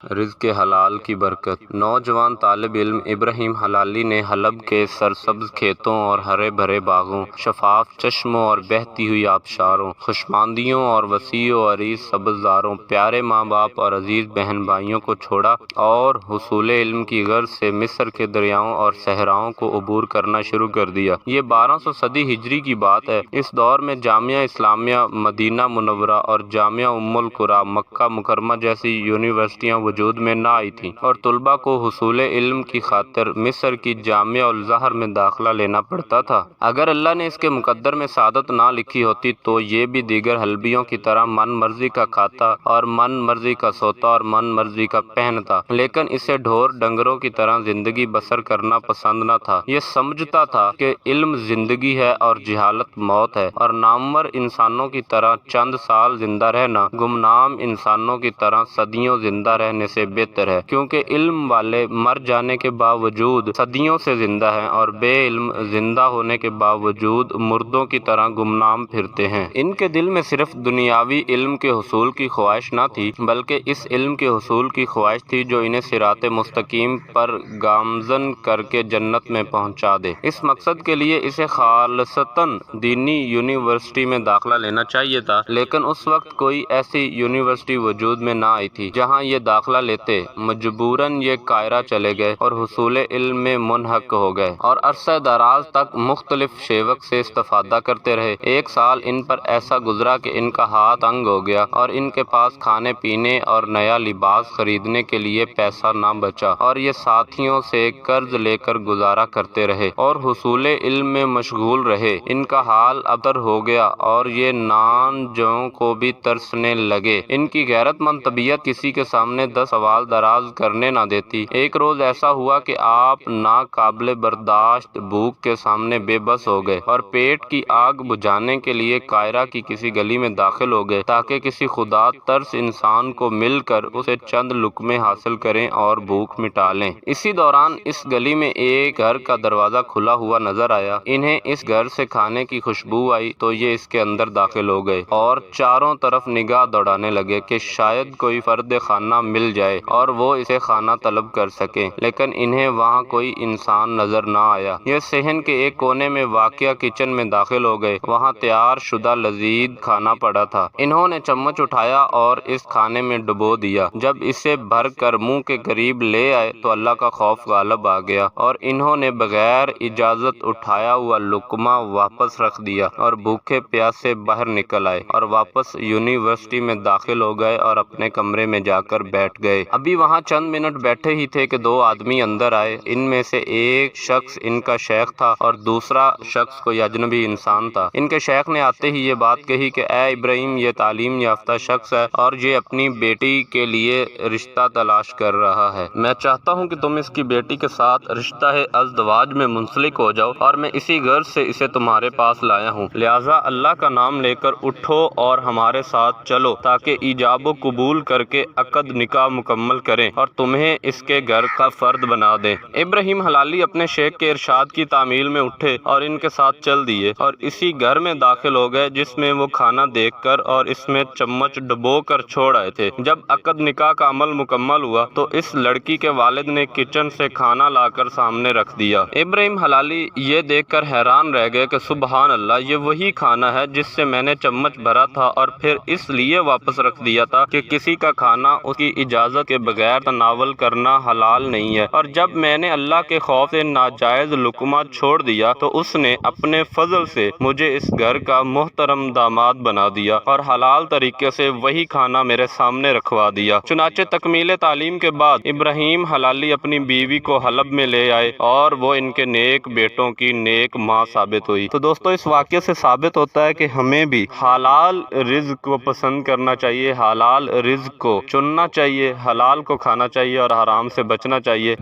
رزق حلال کی برکت۔ نوجوان طالب علم ابراہیم حلالی نے حلب کے سرسبز کھیتوں اور ہرے بھرے باغوں، شفاف چشموں اور بہتی ہوئی آبشاروں، خشماندیوں اور وسیع و عریض سبززاروں، پیارے ماں باپ اور عزیز بہن بھائیوں کو چھوڑا اور حصول علم کی غرض سے مصر کے دریاؤں اور صحراؤں کو عبور کرنا شروع کر دیا۔ یہ 1200 صدی ہجری کی بات ہے۔ اس دور میں جامعہ اسلامیہ مدینہ منورہ اور جامعہ ام القری مکہ مکرمہ جیسی یونیورسٹیاں وجود میں نہ آئی تھیں اور طلباء کو حصول علم کی خاطر مصر کی جامعہ الازہر میں داخلہ لینا پڑتا تھا۔ اگر اللہ نے اس کے مقدر میں سعادت نہ لکھی ہوتی تو یہ بھی دیگر حلبیوں کی طرح من مرضی کا کھاتا اور من مرضی کا سوتا اور من مرضی کا پہنتا، لیکن اسے ڈھور ڈنگروں کی طرح زندگی بسر کرنا پسند نہ تھا۔ یہ سمجھتا تھا کہ علم زندگی ہے اور جہالت موت ہے، اور نامور انسانوں کی طرح چند سال زندہ رہنا گمنام انسانوں کی طرح صدیوں زندہ رہنے سے بہتر ہے، کیونکہ علم والے مر جانے کے باوجود صدیوں سے زندہ ہیں اور بے علم زندہ ہونے کے باوجود مردوں کی طرح گمنام پھرتے ہیں۔ ان کے دل میں صرف دنیاوی علم کے حصول کی خواہش نہ تھی، بلکہ اس علم کے حصول کی خواہش تھی جو انہیں صراط مستقیم پر گامزن کر کے جنت میں پہنچا دے۔ اس مقصد کے لیے اسے خالصتاً دینی یونیورسٹی میں داخلہ لینا چاہیے تھا، لیکن اس وقت کوئی ایسی یونیورسٹی وجود میں نہ آئی تھی جہاں یہ داخلہ لیتے۔ مجبوراً یہ قاہرہ چلے گئے اور حصول علم میں منہک ہو گئے اور عرصہ دراز تک مختلف شیوک سے استفادہ کرتے رہے۔ ایک سال ان پر ایسا گزرا کہ ان کا ہاتھ تنگ ہو گیا اور ان کے پاس کھانے پینے اور نیا لباس خریدنے کے لیے پیسہ نہ بچا، اور یہ ساتھیوں سے قرض لے کر گزارا کرتے رہے اور حصول علم میں مشغول رہے۔ ان کا حال ابتر ہو گیا اور یہ نان جوؤں کو بھی ترسنے لگے۔ ان کی غیرت مند طبیعت کسی کے سامنے 10 سوال دراز کرنے نہ دیتی۔ ایک روز ایسا ہوا کہ آپ ناقابل برداشت بھوک کے سامنے بے بس ہو گئے اور پیٹ کی آگ بجھانے کے لیے قاہرہ کی کسی گلی میں داخل ہو گئے تاکہ کسی خدا ترس انسان کو مل کر اسے چند لقمے حاصل کریں اور بھوک مٹا لیں۔ اسی دوران اس گلی میں ایک گھر کا دروازہ کھلا ہوا نظر آیا۔ انہیں اس گھر سے کھانے کی خوشبو آئی تو یہ اس کے اندر داخل ہو گئے اور چاروں طرف نگاہ دوڑانے لگے کہ شاید کوئی فرد خانہ مل جائے اور وہ اسے کھانا طلب کر سکیں، لیکن انہیں وہاں کوئی انسان نظر نہ آیا۔ یہ صحن کے ایک کونے میں واقع کچن میں داخل ہو گئے۔ وہاں تیار شدہ لذیذ کھانا پڑا تھا۔ انہوں نے چمچ اٹھایا اور اس کھانے میں ڈبو دیا۔ جب اسے بھر کر منہ کے قریب لے آئے تو اللہ کا خوف غالب آ گیا اور انہوں نے بغیر اجازت اٹھایا ہوا لقمہ واپس رکھ دیا اور بھوکے پیاسے باہر نکل آئے اور واپس یونیورسٹی میں داخل ہو گئے اور اپنے کمرے میں جا کر بیٹھ گئے۔ ابھی وہاں چند منٹ بیٹھے ہی تھے کہ 2 آدمی اندر آئے۔ ان میں سے ایک شخص ان کا شیخ تھا اور دوسرا شخص کوئی اجنبی انسان تھا۔ ان کے شیخ نے آتے ہی یہ بات کہی کہ اے ابراہیم، یہ تعلیم یافتہ شخص ہے اور یہ اپنی بیٹی کے لیے رشتہ تلاش کر رہا ہے۔ میں چاہتا ہوں کہ تم اس کی بیٹی کے ساتھ رشتہ ازدواج میں منسلک ہو جاؤ، اور میں اسی غرض سے اسے تمہارے پاس لایا ہوں۔ لہٰذا اللہ کا نام لے کر اٹھو اور ہمارے ساتھ چلو تاکہ ایجاب و قبول کر کے عقد نکاح مکمل کریں اور تمہیں اس کے گھر کا فرد بنا دیں۔ ابراہیم حلالی اپنے شیخ کے ارشاد کی تعمیل میں اٹھے اور ان کے ساتھ چل دیے اور اسی گھر میں داخل ہو گئے جس میں وہ کھانا دیکھ کر اور اس میں چمچ ڈبو کر چھوڑ آئے تھے۔ جب عقد نکاح کا عمل مکمل ہوا تو اس لڑکی کے والد نے کچن سے کھانا لا کر سامنے رکھ دیا۔ ابراہیم حلالی یہ دیکھ کر حیران رہ گئے کہ سبحان اللہ، یہ وہی کھانا ہے جس سے میں نے چمچ بھرا تھا اور پھر اس لیے واپس رکھ دیا تھا کہ کسی کا کھانا اس کی اجازت کے بغیر تناول کرنا حلال نہیں ہے، اور جب میں نے اللہ کے خوف سے ناجائز لقمہ چھوڑ دیا تو اس نے اپنے فضل سے مجھے اس گھر کا محترم داماد بنا دیا اور حلال طریقے سے وہی کھانا میرے سامنے رکھوا دیا۔ چنانچہ تکمیل تعلیم کے بعد ابراہیم حلالی اپنی بیوی کو حلب میں لے آئے اور وہ ان کے نیک بیٹوں کی نیک ماں ثابت ہوئی۔ تو دوستو، اس واقعے سے ثابت ہوتا ہے کہ ہمیں بھی حلال رزق کو پسند کرنا چاہیے، حلال رزق کو چننا چاہیے، حلال کو کھانا چاہیے اور حرام سے بچنا چاہیے۔